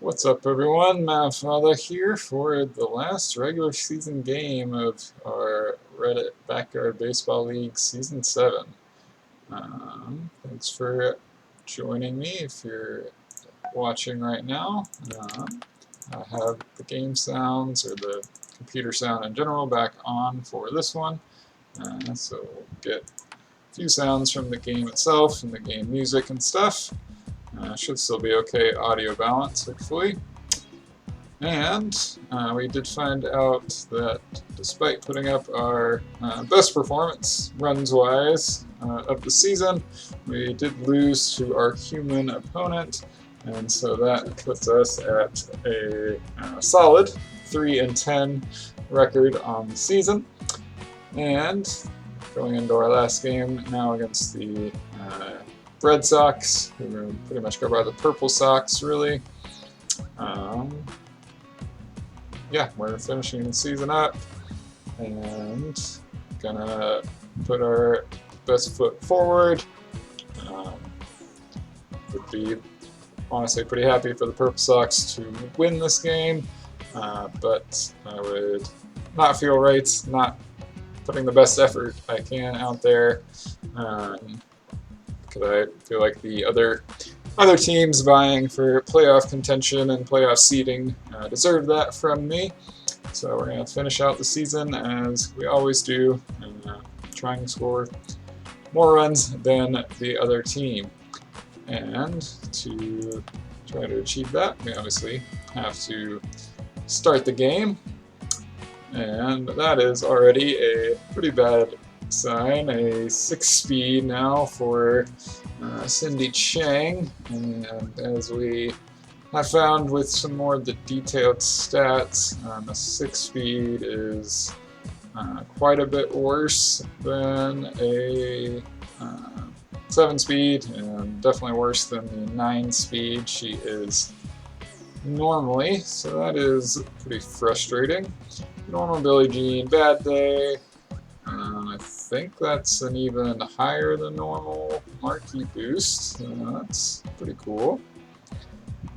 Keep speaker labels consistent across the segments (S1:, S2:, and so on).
S1: What's up, everyone? Matt Father here for the last regular season game of our Reddit Backyard Baseball League Season 7. Thanks for joining me if you're watching right now. I have the game sounds, or the computer sound in general, back on for this one. So we'll get a few sounds from the game itself and the game music and stuff. Should still be okay audio balance, hopefully. And we did find out that despite putting up our best performance runs-wise of the season, we did lose to our human opponent, and so that puts us at a solid 3-10 record on the season. And going into our last game now against the Red Sox, who pretty much go by the Purple Sox, really. Yeah, we're finishing the season up and gonna put our best foot forward. Would be honestly pretty happy for the Purple Sox to win this game, but I would not feel right not putting the best effort I can out there, because I feel like the other teams vying for playoff contention and playoff seeding deserve that from me. So we're going to finish out the season as we always do, and trying to score more runs than the other team. And to try to achieve that, we obviously have to start the game. And that is already a pretty bad sign, a 6-speed now for Cindy Chang, and as we have found with some more of the detailed stats, the 6-speed is quite a bit worse than a 7-speed, and definitely worse than the 9-speed she is normally, so that is pretty frustrating. Normal Billie Jean, bad day. I think that's an even higher than normal marquee boost. That's pretty cool.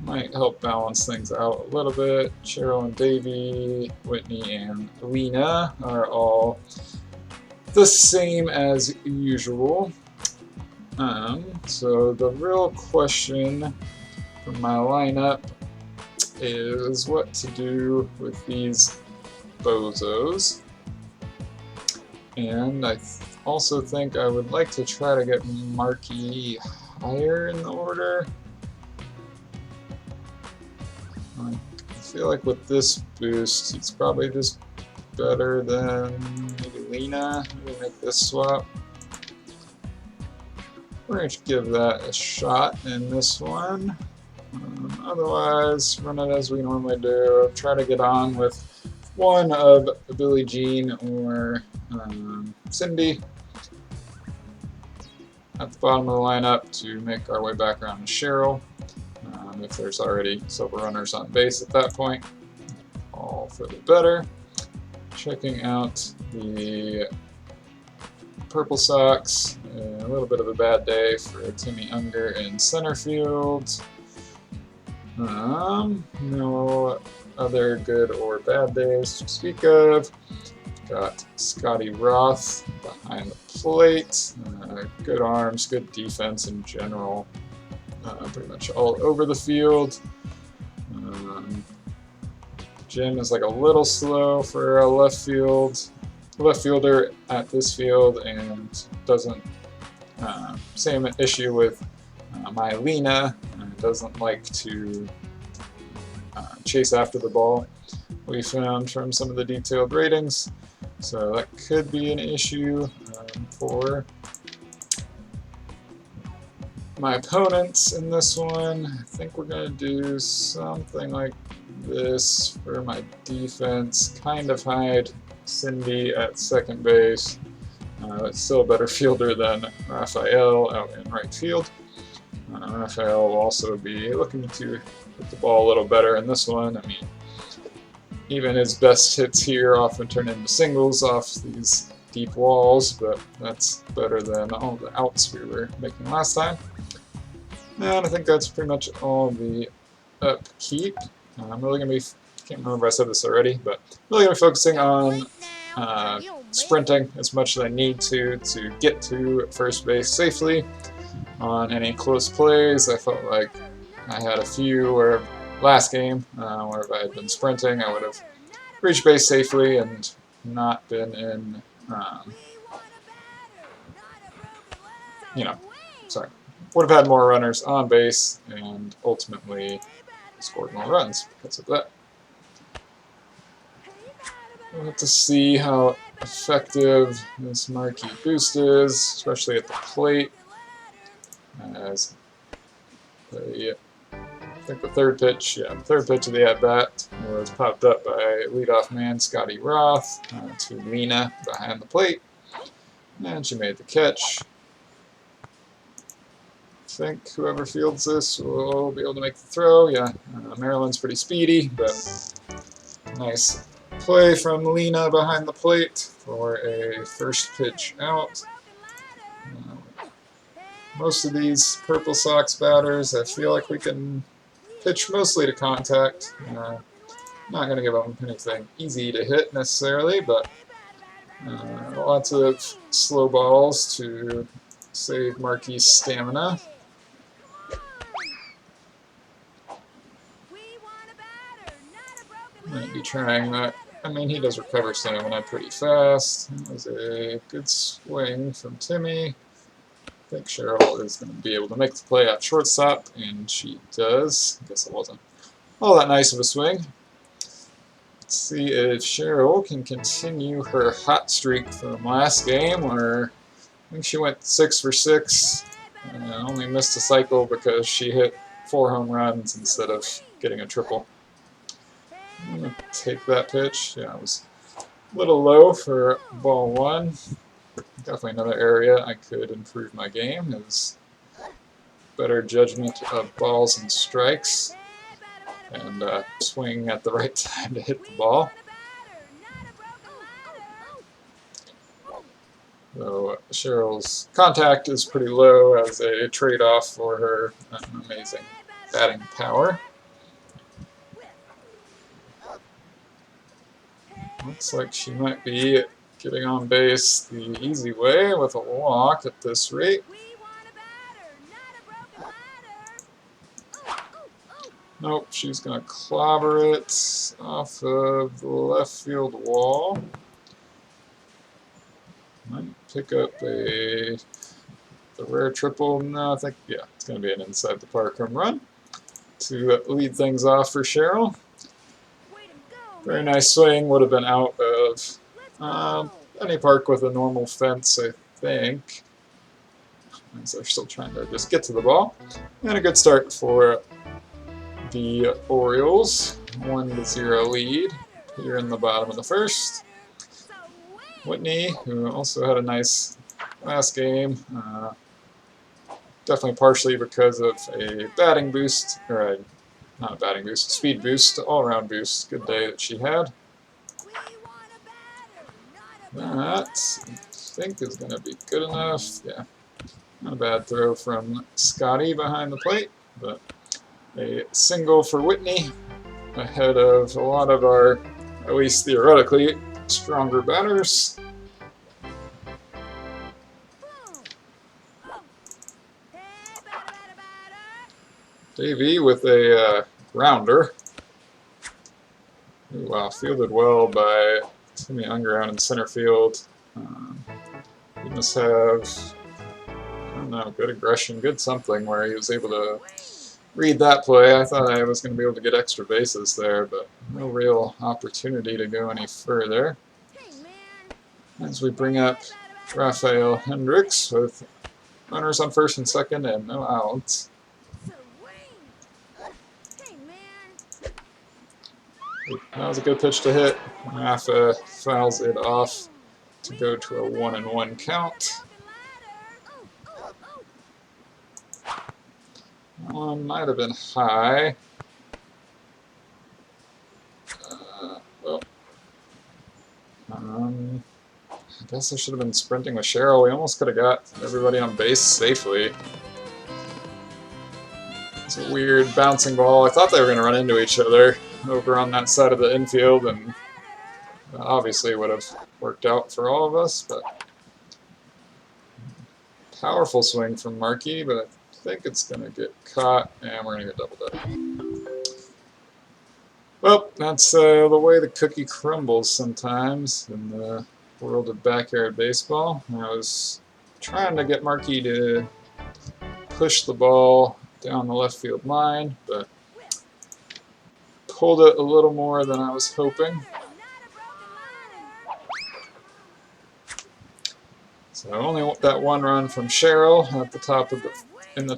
S1: Might help balance things out a little bit. Cheryl and Davey, Whitney and Lena are all the same as usual. So the real question for my lineup is what to do with these bozos. And I also think I would like to try to get Marquee higher in the order. I feel like with this boost, he's probably just better than maybe Lena. Maybe make this swap. We're going to give that a shot in this one. Otherwise, run it as we normally do. Try to get on with one of Billie Jean or Cindy at the bottom of the lineup to make our way back around to Cheryl. If there's already silver runners on base at that point, all for the better. Checking out the Purple Sox, a little bit of a bad day for Timmy Unger in center field. No other good or bad days to speak of. Got Scotty Roth behind the plate. Good arms, good defense in general. Pretty much all over the field. Jim is like a little slow for a left fielder at this field, and doesn't same issue with my Lena. Doesn't like to chase after the ball. We found from some of the detailed ratings, so that could be an issue for my opponents in this one. I think we're going to do something like this for my defense. Kind of hide Cindy at second base. Still a better fielder than Raphael out in right field. Raphael will also be looking to hit the ball a little better in this one. I mean, even his best hits here often turn into singles off these deep walls, but that's better than all the outs we were making last time. And I think that's pretty much all the upkeep. I'm really going to be, can't remember if I said this already, but really going to be focusing on sprinting as much as I need to get to first base safely. On any close plays, I felt like I had a few where last game where if I had been sprinting, I would have reached base safely and not been in, sorry, would have had more runners on base and ultimately scored more runs because of that. We'll have to see how effective this Marquee boost is, especially at the plate. As I think the third pitch of the at-bat was popped up by leadoff man Scotty Roth to Lena behind the plate, and she made the catch. I think whoever fields this will be able to make the throw. Yeah, Maryland's pretty speedy, but nice play from Lena behind the plate for a first pitch out. Most of these Purple Sox batters, I feel like we can pitch mostly to contact. Not going to give them anything easy to hit necessarily, but lots of slow balls to save Marquee's stamina. Might be trying that. I mean, he does recover stamina pretty fast. That was a good swing from Timmy. I think Cheryl is going to be able to make the play at shortstop, and she does. I guess it wasn't all that nice of a swing. Let's see if Cheryl can continue her hot streak from last game, where I think she went 6 for 6 and only missed a cycle because she hit 4 home runs instead of getting a triple. I'm going to take that pitch. Yeah, it was a little low for ball 1. Definitely another area I could improve my game is better judgment of balls and strikes and swing at the right time to hit the ball. So Cheryl's contact is pretty low as a trade-off for her amazing batting power. Looks like she might be getting on base the easy way with a walk at this rate. Nope, she's going to clobber it off of the left field wall. Might pick up the rare triple. No, I think, yeah, it's going to be an inside the park home run to lead things off for Cheryl. Very nice swing. Would have been out of any park with a normal fence, I think. As they're still trying to just get to the ball. And a good start for the Orioles. 1-0 lead here in the bottom of the first. Whitney, who also had a nice last game, definitely partially because of a batting boost, or not a batting boost, speed boost, all-around boost. Good day that she had. That, I think, is going to be good enough. Yeah, not a bad throw from Scotty behind the plate, but a single for Whitney ahead of a lot of our, at least theoretically, stronger batters. Davey with a grounder. Ooh, wow, fielded well by Timmy Unger out in center field. He must have, I don't know, good aggression, good something where he was able to read that play. I thought I was going to be able to get extra bases there, but no real opportunity to go any further. As we bring up Rafael Hendricks with runners on first and second and no outs. That was a good pitch to hit. Rafa fouls it off to go to a 1-1 count. That one might have been high. I guess I should have been sprinting with Cheryl. We almost could have got everybody on base safely. It's a weird bouncing ball. I thought they were going to run into each other over on that side of the infield, and obviously would have worked out for all of us, but powerful swing from Markey, but I think it's going to get caught, and we're going to get doubled up. Well, that's the way the cookie crumbles sometimes in the world of backyard baseball. I was trying to get Markey to push the ball down the left field line, but pulled it a little more than I was hoping. So only that one run from Cheryl at the top of the in the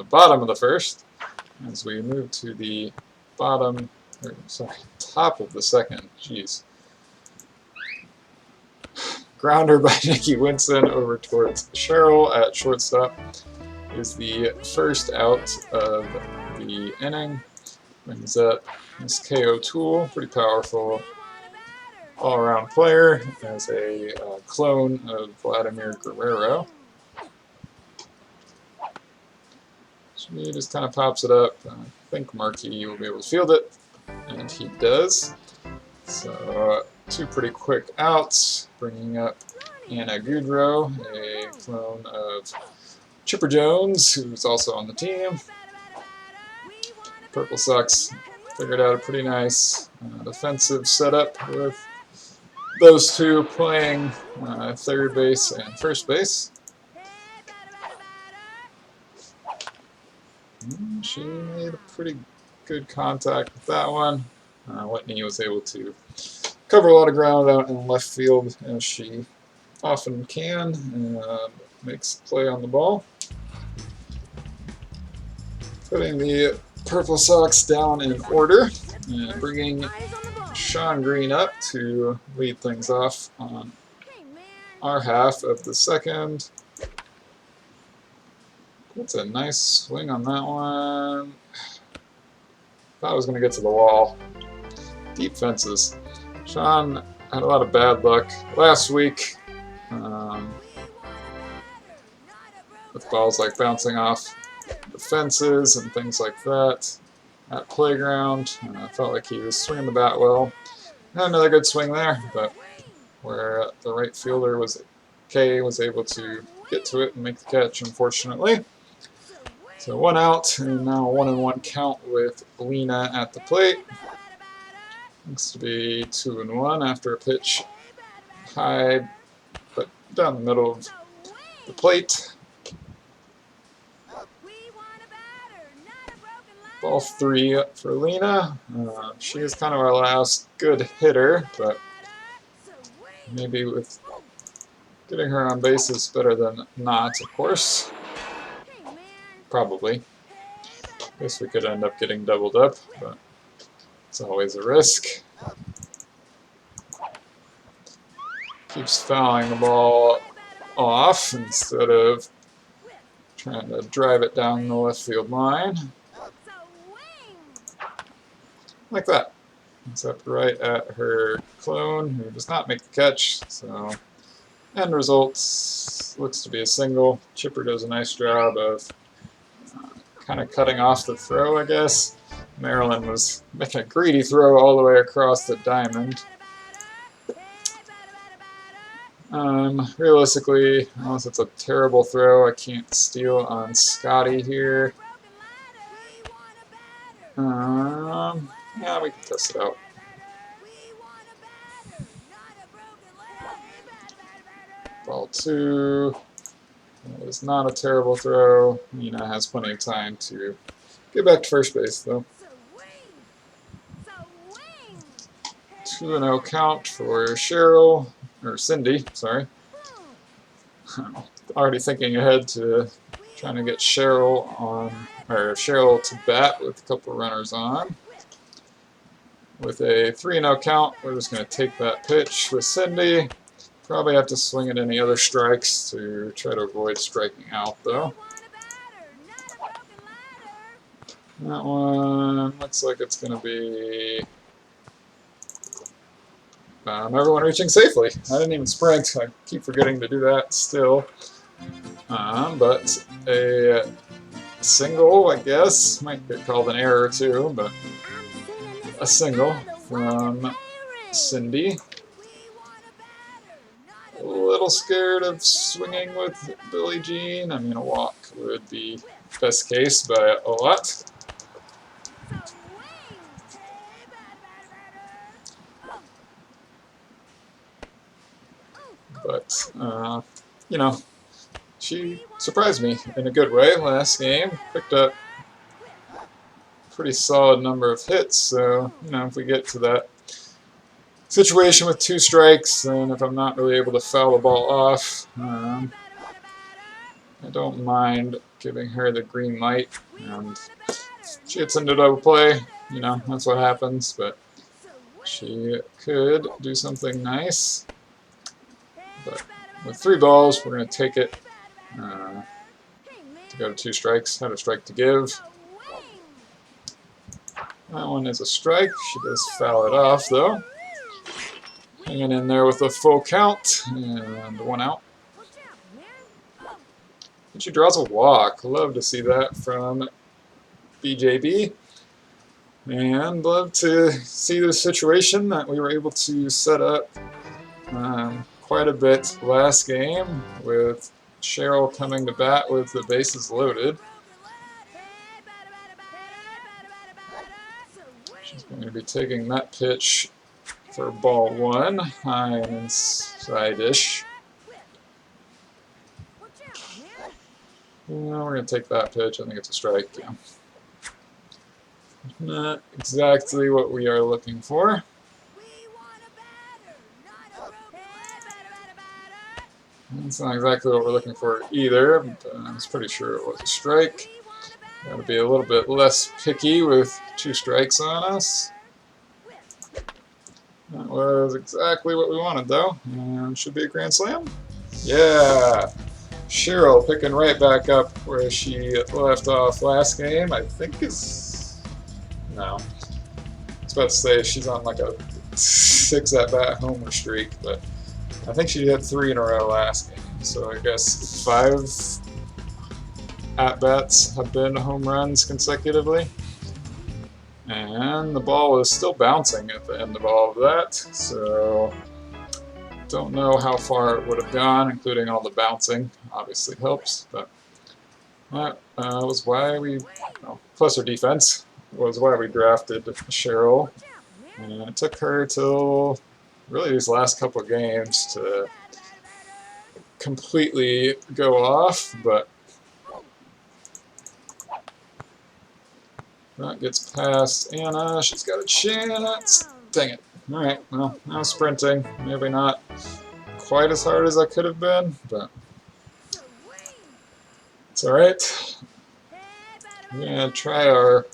S1: bottom of the first, as we move to the top of the second. Jeez. Grounder by Nikki Winson over towards Cheryl at shortstop is the first out of the inning. Brings up Miss K.O. Toole, pretty powerful all-around player as a clone of Vladimir Guerrero. She just kind of pops it up. I think Markey will be able to field it, and he does. So 2 pretty quick outs, bringing up Anna Goodrow, a clone of Chipper Jones, who's also on the team. Purple Sox figured out a pretty nice defensive setup with those 2 playing third base and first base. She made a pretty good contact with that one. Whitney was able to cover a lot of ground out in left field, as she often can, and makes a play on the ball. Putting the Purple Sox down in order, and bringing Sean Green up to lead things off on our half of the second. That's a nice swing on that one. Thought I was going to get to the wall. Deep fences. Sean had a lot of bad luck last week with balls like bouncing off the fences and things like that at playground. Felt like he was swinging the bat well. Had another good swing there, but where the right fielder was able to get to it and make the catch, unfortunately. So 1 out, and now a 1-1 count with Lena at the plate. Looks to be 2-1 after a pitch high, but down the middle of the plate. Ball 3 up for Lena. She is kind of our last good hitter, but maybe with getting her on base is better than not, of course. Probably. Guess we could end up getting doubled up, but it's always a risk. Keeps fouling the ball off instead of trying to drive it down the left field line. Like that. Except right at her clone, who does not make the catch. So, end results looks to be a single. Chipper does a nice job of kind of cutting off the throw, I guess. Marilyn was making a greedy throw all the way across the diamond. Realistically, unless it's a terrible throw, I can't steal on Scotty here. Yeah, we can test it out. Ball 2. That was not a terrible throw. Nina has plenty of time to get back to first base, though. 2-0 count for Cheryl, or Cindy, sorry. Already thinking ahead to trying to get Cheryl to bat with a couple runners on. With a 3-0 count, we're just going to take that pitch with Cindy. Probably have to swing at any other strikes to try to avoid striking out, though. That one looks like it's going to be everyone reaching safely. I didn't even sprint. I keep forgetting to do that still. But a a single, I guess. Might get called an error too, but a single from Cindy. A little scared of swinging with Billie Jean. I mean, a walk would be best case by a lot. But, you know, she surprised me in a good way last game. Picked up a pretty solid number of hits, so, you know, if we get to that situation with 2 strikes, and if I'm not really able to foul the ball off, I don't mind giving her the green light, and she hits into double play, you know, that's what happens, but she could do something nice. But with 3 balls, we're going to take it to go to 2 strikes. Had a strike to give. That one is a strike. She does foul it off, though. Hanging in there with a full count, and 1 out. And she draws a walk. Love to see that from BJB. And love to see the situation that we were able to set up quite a bit last game with Cheryl coming to bat with the bases loaded. She's going to be taking that pitch for ball 1, high and inside-ish. Well, we're going to take that pitch. I think it's a strike. Yeah. Not exactly what we are looking for. That's not exactly what we're looking for either, but I was pretty sure it was a strike. Got to be a little bit less picky with 2 strikes on us. That was exactly what we wanted, though, and should be a grand slam. Yeah! Cheryl picking right back up where she left off last game. I think is... no. I was about to say she's on like a 6 at-bat homer streak, but I think she had 3 in a row last game. So I guess 5 at-bats have been home runs consecutively. And the ball is still bouncing at the end of all of that, so don't know how far it would have gone, including all the bouncing. Obviously helps, but that was why we, plus her defense, was why we drafted Cheryl. And it took her till really these last couple of games to completely go off, but that gets past Anna. She's got a chance. Dang it. Alright, well, now sprinting. Maybe not quite as hard as I could have been, but it's alright. We're going to try our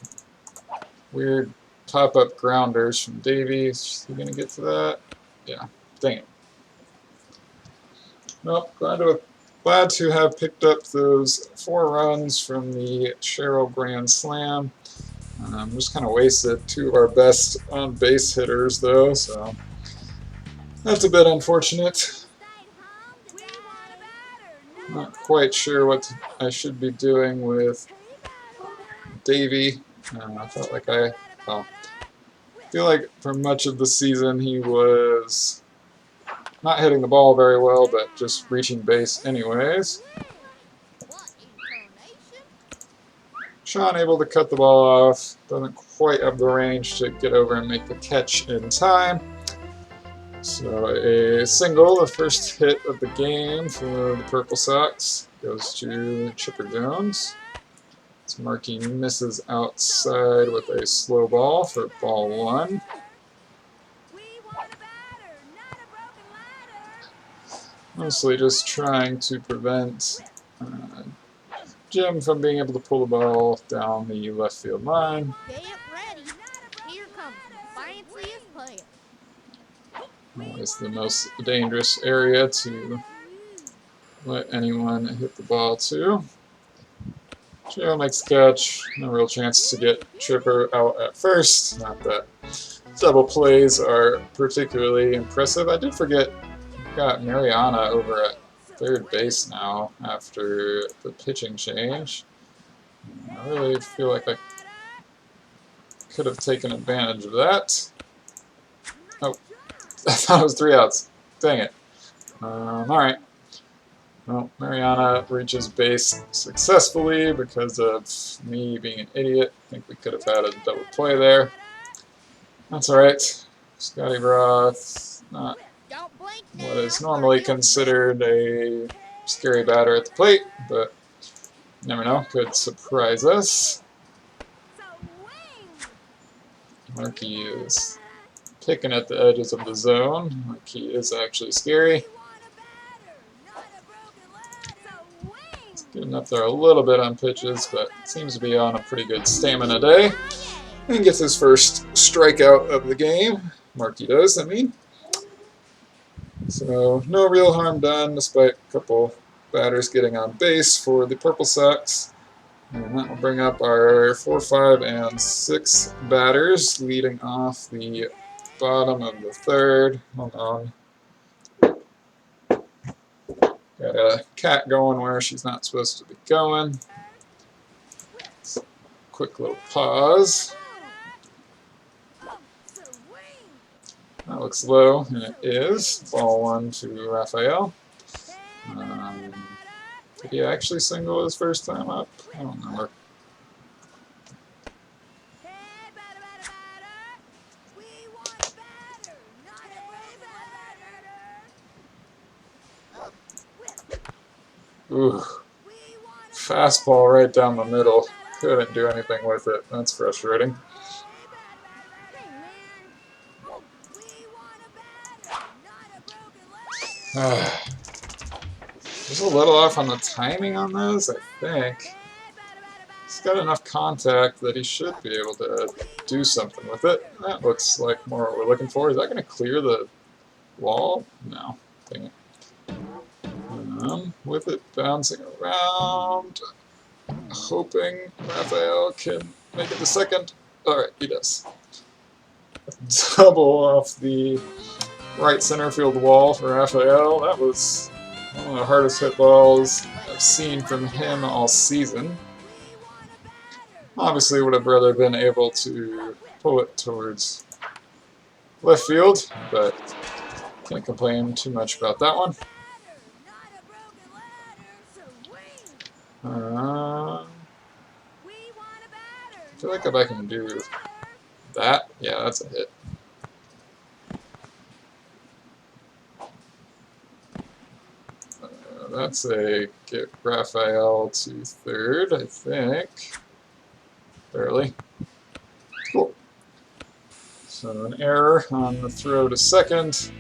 S1: weird pop-up grounders from Davies. Is he going to get to that? Yeah. Dang it. Well, glad to have picked up those 4 runs from the Cheryl Grand Slam. Just kind of wasted 2 of our best on-base hitters, though, so that's a bit unfortunate. Not quite sure what I should be doing with Davey. I felt like I feel like for much of the season he was not hitting the ball very well, but just reaching base anyways. Sean able to cut the ball off, doesn't quite have the range to get over and make the catch in time. So a single, the first hit of the game for the Purple Sox, goes to Chipper Jones. As Markey misses outside with a slow ball for ball 1. Mostly just trying to prevent Jim from being able to pull the ball down the left field line.
S2: Get ready. Here comes the fanciest player.
S1: It's the most dangerous area to let anyone hit the ball to. Joe makes the catch. No real chance to get Chipper out at first. Not that double plays are particularly impressive. I did forget, got Mariana over at third base now after the pitching change. I really feel like I could have taken advantage of that. Oh, I thought it was 3 outs. Dang it. Alright. Well, Mariana reaches base successfully because of me being an idiot. I think we could have had a double play there. That's alright. Scotty Roth, not
S2: Don't blink
S1: what
S2: now,
S1: is
S2: or
S1: normally
S2: you'll
S1: considered a scary batter at the plate, but you never know, could surprise us. Markey is picking at the edges of the zone, like he is actually scary. He's getting up there a little bit on pitches, but seems to be on a pretty good stamina day. And gets his first strikeout of the game. Markey does, I mean. So, no real harm done, despite a couple batters getting on base for the Purple Sox. And that will bring up our 4, 5, and 6 batters, leading off the bottom of the third. Hold on. Got a cat going where she's not supposed to be going. Quick little pause. That looks low, and it is. Ball 1 to Rafael. Did he actually single his first time up? I don't remember. Ooh. Fastball right down the middle. Couldn't do anything with it. That's frustrating. Just a little off on the timing on those, I think. He's got enough contact that he should be able to do something with it. That looks like more what we're looking for. Is that going to clear the wall? No. Dang it. With it bouncing around, hoping Rafael can make it to second. Alright, he does. Double off the right center field wall for Rafael. That was one of the hardest hit balls I've seen from him all season. Obviously would have rather been able to pull it towards left field, but can't complain too much about that one. I feel like if I can do that, yeah, that's a hit. That's a get Rafael to third, I think. Barely. Cool. So an error on the throw to second.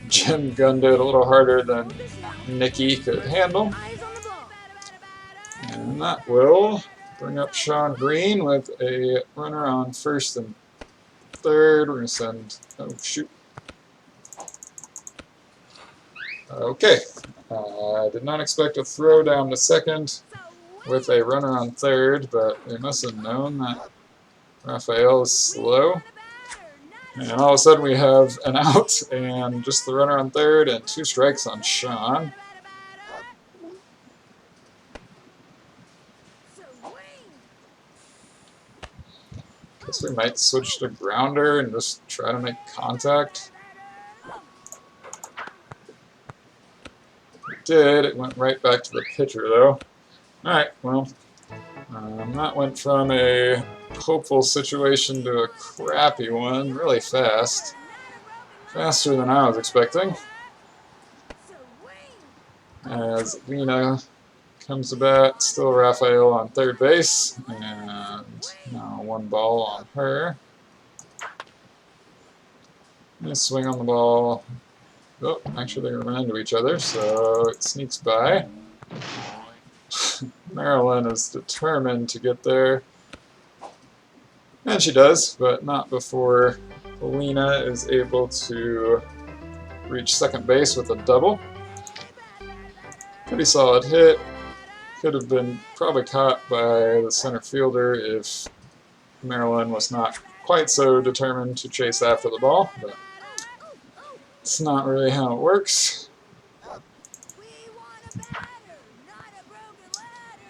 S1: Jim gunned it a little harder than Nicky could handle. And that will bring up Sean Green with a runner on first and third. We're going to send... Oh, shoot. Okay. I did not expect a throw down to second with a runner on third, but they must have known that Rafael is slow. And all of a sudden we have an out and just the runner on third and 2 strikes on Sean. Guess we might switch to grounder and just try to make contact. It did. It went right back to the pitcher, though. Alright, well, that went from a hopeful situation to a crappy one really fast. Faster than I was expecting. As Lena comes to bat, still Rafael on third base, and now 1 ball on her. Nice swing on the ball. Oh, actually they're going to run into each other, so it sneaks by. Marilyn is determined to get there. And she does, but not before Lena is able to reach second base with a double. Pretty solid hit. Could have been probably caught by the center fielder if Marilyn was not quite so determined to chase after the ball, but it's not really how it works.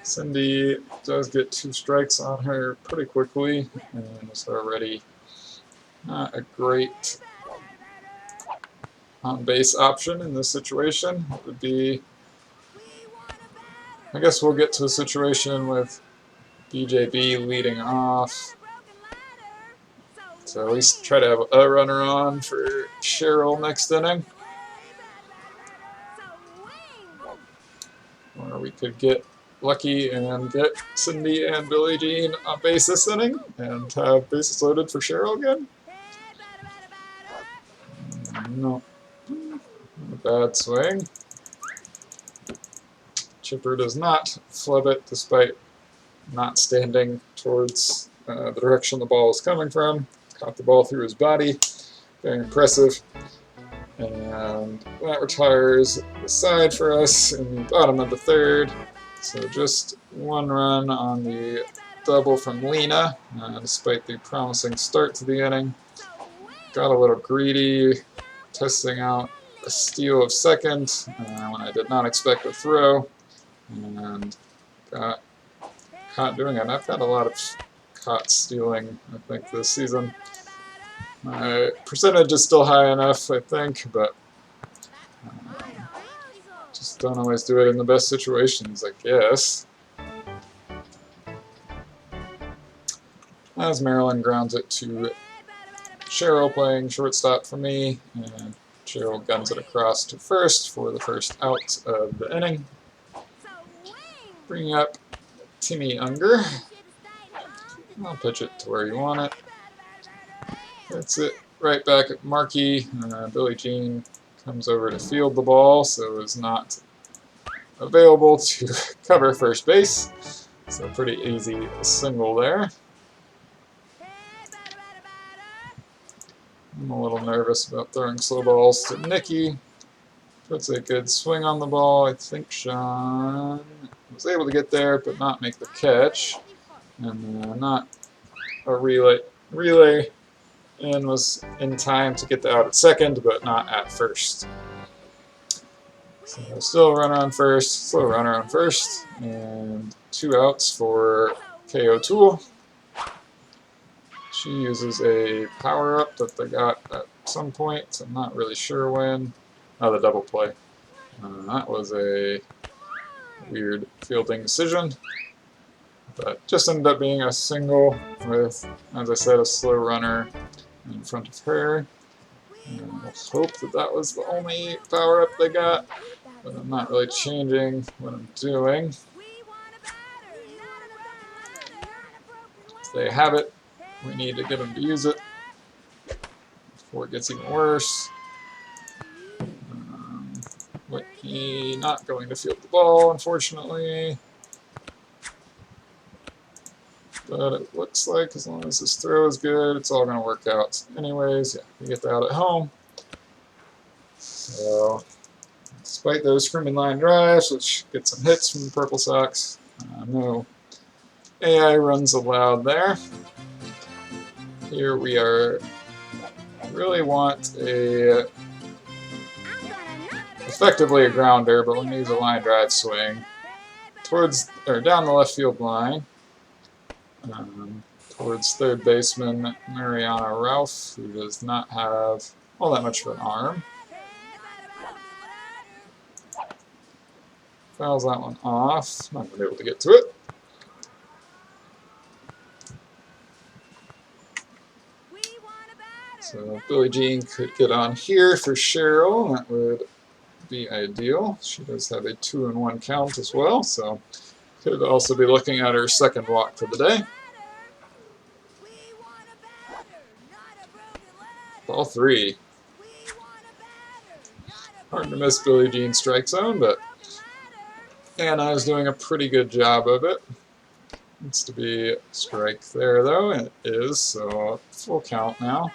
S1: Cindy does get 2 strikes on her pretty quickly, and is already not a great on-base option in this situation. It would be, I guess we'll get to a situation with BJB leading off. So at least try to have a runner on for Cheryl next inning. Or we could get lucky and get Cindy and Billie Jean on base this inning and have bases loaded for Cheryl again. No. A bad swing. Chipper does not flub it despite not standing towards the direction the ball was coming from. Caught the ball through his body. Very impressive. And that retires the side for us in the bottom of the 3rd. So just 1 run on the double from Lena, despite the promising start to the inning. Got a little greedy, testing out a steal of second when I did not expect a throw, and got caught doing it. And I've had a lot of caught stealing, I think, this season. My percentage is still high enough, I think, but just don't always do it in the best situations, I guess. As Marilyn grounds it to Cheryl playing shortstop for me, and Cheryl guns it across to first for the first out of the inning. Bringing up Timmy Unger. I'll pitch it to where you want it. That's it. Right back at Markey. Billie Jean comes over to field the ball, so is not available to cover first base. So pretty easy single there. I'm a little nervous about throwing slow balls to Nikki. Puts a good swing on the ball. I think Sean was able to get there, but not make the catch. And not a relay and was in time to get the out at second, but not at first. So still runner on first, slow runner on first, and 2 outs for KO Tool. She uses a power-up that they got at some point. I'm not really sure when. Oh, the double play. That was a weird fielding decision. But just ended up being a single with, as I said, a slow runner in front of her. And let's hope that that was the only power-up they got. But I'm not really changing what I'm doing. If they have it, we need to get them to use it before it gets even worse. Whitney not going to field the ball, unfortunately. But it looks like as long as this throw is good, it's all going to work out. Anyways, yeah, we get that out at home. So, despite those screaming line drives, which get some hits from the Purple Sox, no AI runs allowed there. Here we are, really want a, effectively a grounder, but we're going to use a line drive swing towards, or down the left field line. Towards third baseman Mariana Ralph, who does not have all that much of an arm. Fouls that one off. Not going to be able to get to it. So Billie Jean could get on here for Cheryl. That would be ideal. She does have a 2-1 count as well, so could also be looking at her second walk for the day. Ball 3. Hard to miss Billie Jean's strike zone, but Anna is doing a pretty good job of it. Needs to be a strike there, though, and it is, so full count now.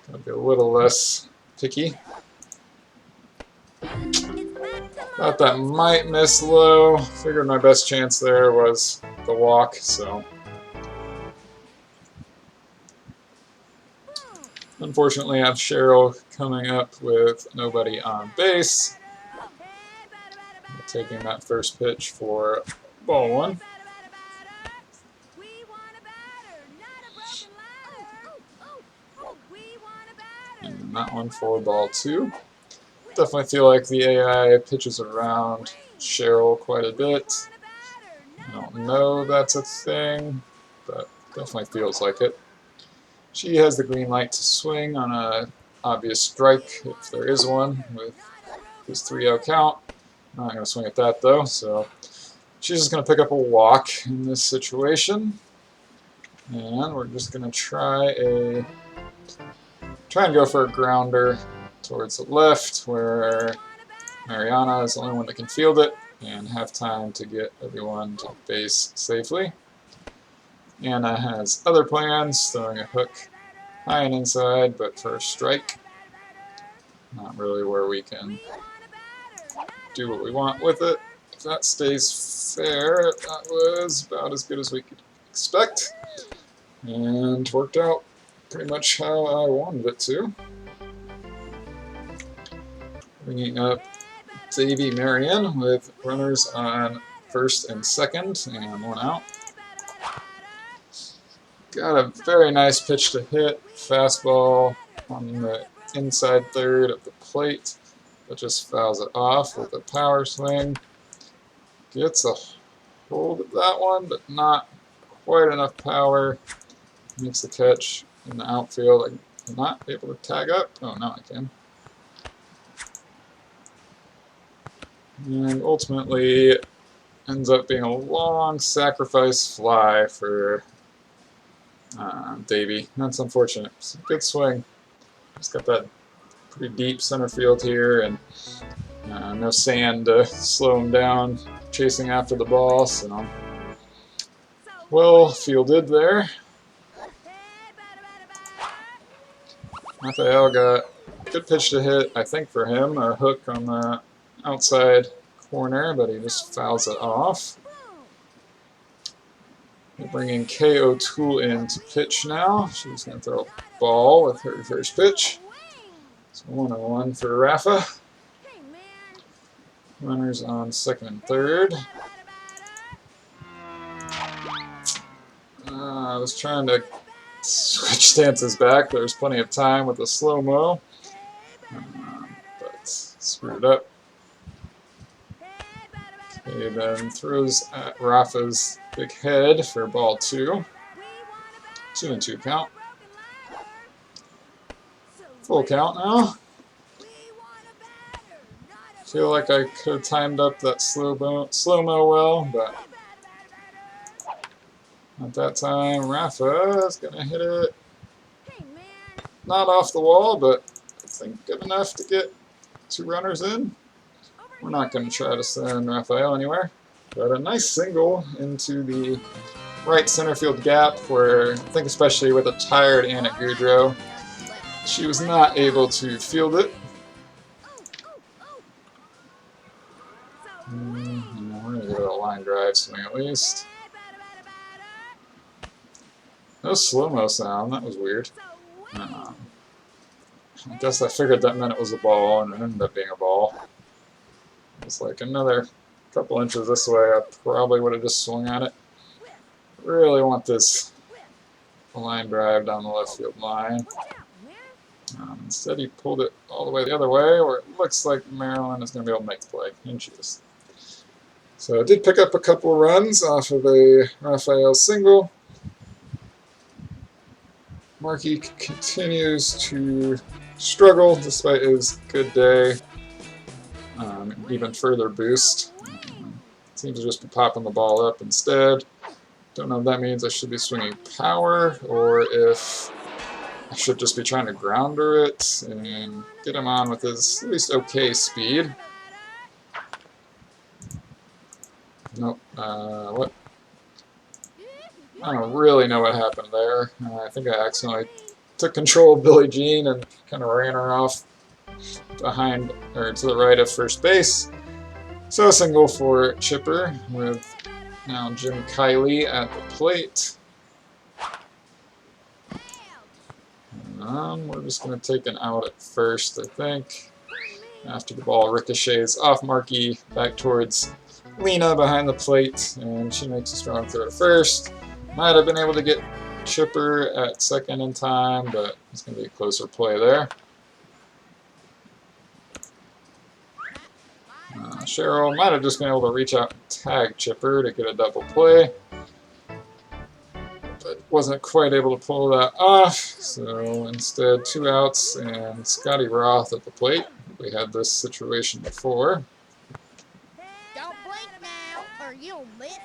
S1: Gotta be a little less picky. Thought that might miss low. Figured my best chance there was the walk, so. Unfortunately, I have Cheryl coming up with nobody on base. Taking that first pitch for Ball one. And that one for ball two. Definitely feel like the AI pitches around Cheryl quite a bit. I don't know if that's a thing, but definitely feels like it. She has the green light to swing on a obvious strike, if there is one, with his 3-0 count. I'm not going to swing at that, though, so she's just going to pick up a walk in this situation. And we're just going to try and go for a grounder towards the left, where Mariana is the only one that can field it and have time to get everyone to base safely. Anna has other plans, throwing a hook high and inside, but for a strike. Not really where we can do what we want with it. If that stays fair, that was about as good as we could expect. And worked out pretty much how I wanted it to. Bringing up Davy Marion with runners on first and second, and one out. Got a very nice pitch to hit, fastball on the inside third of the plate, but just fouls it off with a power swing. Gets a hold of that one, but not quite enough power. Makes the catch in the outfield. I'm not able to tag up. Oh, now I can. And ultimately ends up being a long sacrifice fly for Davy. That's unfortunate. It's a good swing. Just got that pretty deep center field here, and no sand to slow him down chasing after the ball, so well fielded there. Rafael got a good pitch to hit, I think, for him, a hook on the outside corner, but he just fouls it off. We're bringing Kay O'Toole in to pitch now. She's going to throw a ball with her first pitch. So 1-1 for Rafa. Runners on second and third. I was trying to switch stances back. There was plenty of time with the slow-mo, but screwed up. Okay, then throws at Rafa's big head for ball two. 2-2 count. Full count now. Feel like I could have timed up that slow-mo well, but at that time, Rafa is going to hit it not off the wall, but I think good enough to get 2 runners in. We're not going to try to send Rafael anywhere, but a nice single into the right center field gap where I think especially with a tired Anna Goudreau, she was not able to field it. We're going to go to a line drive swing at least. No slow-mo sound, that was weird. I guess I figured that meant it was a ball, and it ended up being a ball. It's like another couple inches this way, I probably would have just swung at it. Really want this line drive down the left field line. Instead he pulled it all the way the other way, where it looks like Maryland is going to be able to make the play, and she is. So I did pick up a couple runs off of a Rafael single. Markey continues to struggle despite his good day. Even further boost. Seems to just be popping the ball up instead. Don't know if that means I should be swinging power or if I should just be trying to grounder it and get him on with his at least okay speed. Nope. What? I don't really know what happened there. I think I accidentally took control of Billie Jean and kind of ran her off behind or to the right of first base. So a single for Chipper with now Jim Kiley at the plate. And we're just going to take an out at first, I think, after the ball ricochets off Markey back towards Lena behind the plate, and she makes a strong throw to first. Might have been able to get Chipper at second in time, but it's going to be a closer play there. Cheryl might have just been able to reach out and tag Chipper to get a double play, but wasn't quite able to pull that off, so instead 2 outs and Scotty Roth at the plate. We had this situation before.
S2: Don't blink now, or you'll miss it.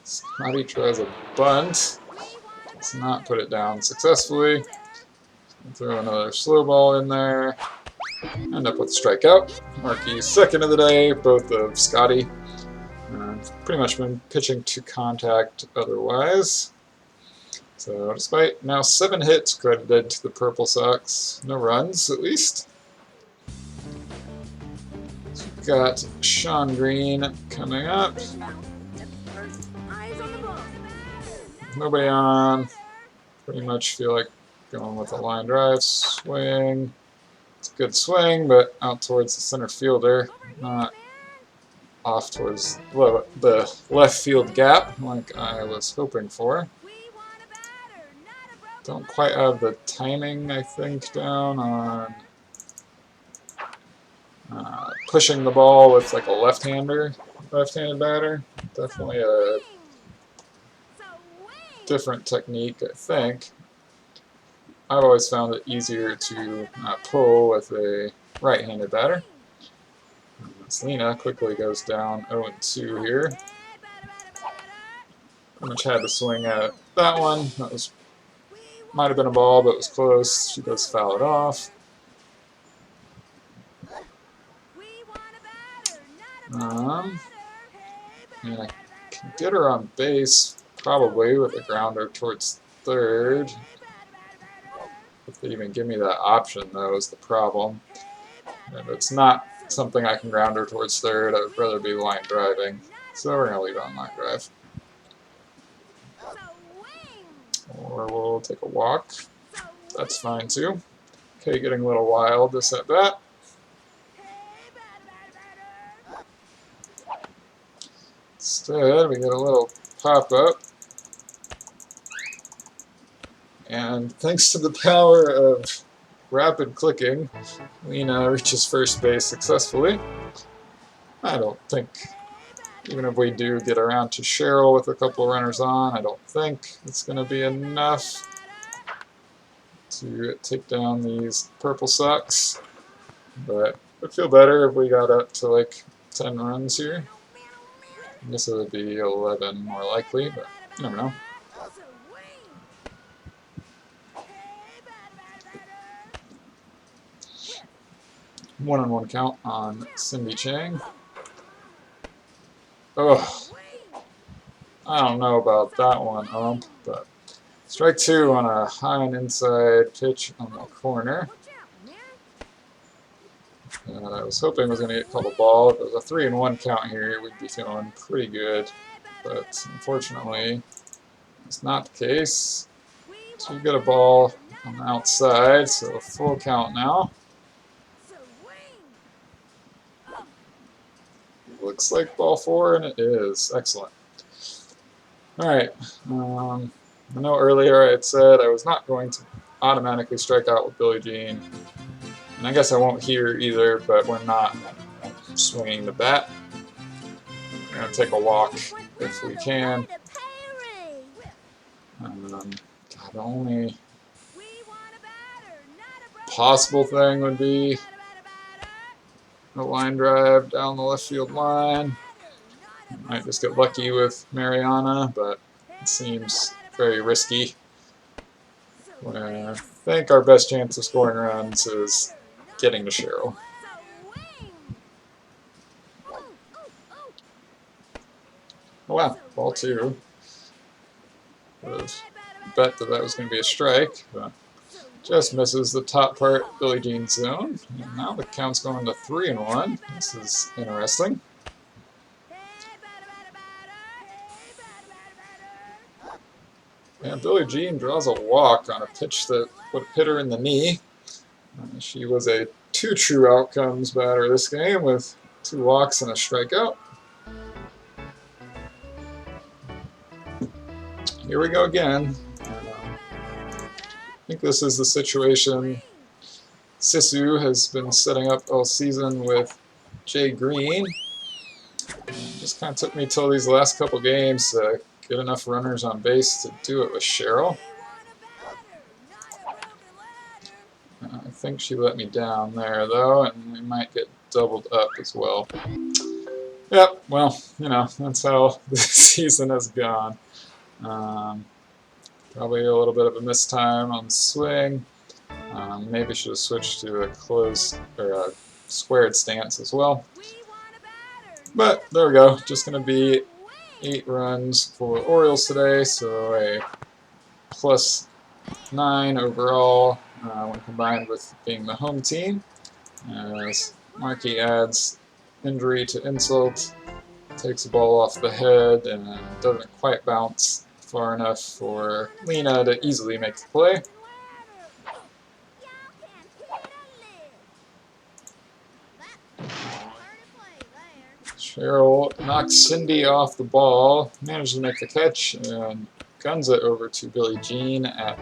S1: Scotty tries a bunt. Does not put it down successfully. Throw another slow ball in there. End up with a strikeout. Markey's second of the day, both of Scotty. Pretty much been pitching to contact otherwise. So despite now 7 hits credited to the Purple Sox, no runs at least. So we've got Sean Green coming up. Nobody on. Pretty much feel like going with a line drive. Swing. It's a good swing, but out towards the center fielder. Not off towards the left field gap like I was hoping for. Don't quite have the timing, I think, down on pushing the ball with like a left-handed batter. Definitely a different technique, I think. I've always found it easier to pull with a right-handed batter. Selena quickly goes down 0-2 here. Pretty much had to swing at that one. That was might have been a ball, but it was close. She does foul it off. And I can get her on base, probably, with a grounder towards third. If they even give me that option, though, is the problem. If it's not something I can ground her towards third, I would rather be line driving. So we're going to leave it on line drive. Or we'll take a walk. That's fine, too. Okay, getting a little wild this at bat. Instead, we get a little pop-up. And thanks to the power of rapid clicking, Lena reaches first base successfully. I don't think, even if we do get around to Cheryl with a couple runners on, I don't think it's going to be enough to take down these Purple Sox. But it would feel better if we got up to like 10 runs here. I guess it would be 11 more likely, but you never know. One-on-one count on Cindy Chang. Oh, I don't know about that one, but strike 2 on a high and inside pitch on the corner. I was hoping I was going to get called a ball. If it was a 3-1 count here, we'd be feeling pretty good. But unfortunately, it's not the case. So you get a ball on the outside, so a full count now. Looks like ball 4, and it is. Excellent. Alright. I know earlier I had said I was not going to automatically strike out with Billie Jean. And I guess I won't here either, but we're not swinging the bat. We're going to take a walk if we can. The only possible thing would be a line drive down the left field line. Might just get lucky with Mariana, but it seems very risky. I think our best chance of scoring runs is getting to Cheryl. Oh wow, ball 2. Would have bet that was going to be a strike, but just misses the top part Billie Jean's zone. And now the count's going to 3-1. This is interesting. And Billie Jean draws a walk on a pitch that would hit her in the knee. She was a two true outcomes batter this game with 2 walks and a strikeout. Here we go again. I think this is the situation Sisu has been setting up all season with Jay Green. Just kind of took me till these last couple games to get enough runners on base to do it with Cheryl. I think she let me down there though, and we might get doubled up as well. Yep, well, you know, that's how the season has gone. Probably a little bit of a mistime on the swing. Maybe should have switched to a closed or a squared stance as well. But there we go. Just going to be 8 runs for Orioles today, so a +9 overall when combined with being the home team. As Markey adds injury to insult, takes the ball off the head and doesn't quite bounce far enough for Lena to easily make the play. Cheryl knocks Cindy off the ball, manages to make the catch, and guns it over to Billie Jean at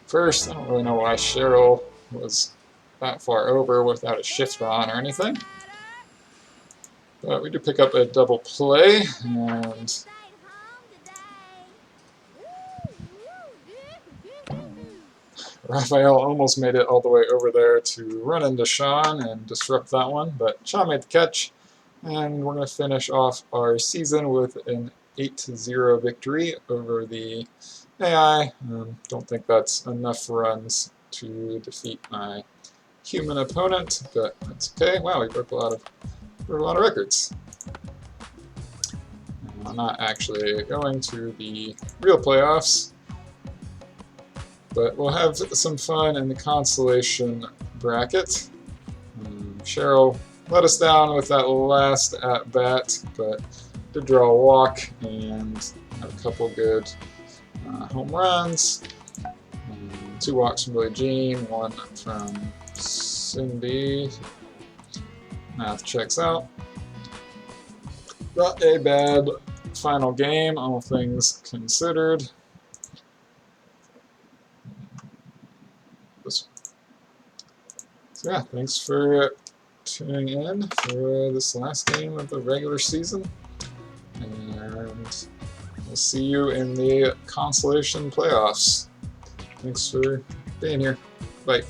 S1: first. I don't really know why Cheryl was that far over without a shift on or anything. But we do pick up a double play, and Raphael almost made it all the way over there to run into Sean and disrupt that one, but Sean made the catch, and we're going to finish off our season with an 8-0 victory over the AI. Don't think that's enough runs to defeat my human opponent, but that's okay. Wow, we broke a lot of records. I'm not actually going to the real playoffs, but we'll have some fun in the consolation bracket. Cheryl let us down with that last at-bat, but did draw a walk and had a couple good home runs. 2 walks from Billie Jean, 1 from Cindy. Math checks out. Not a bad final game, all things considered. So yeah, thanks for tuning in for this last game of the regular season, and we'll see you in the consolation playoffs. Thanks for being here. Bye.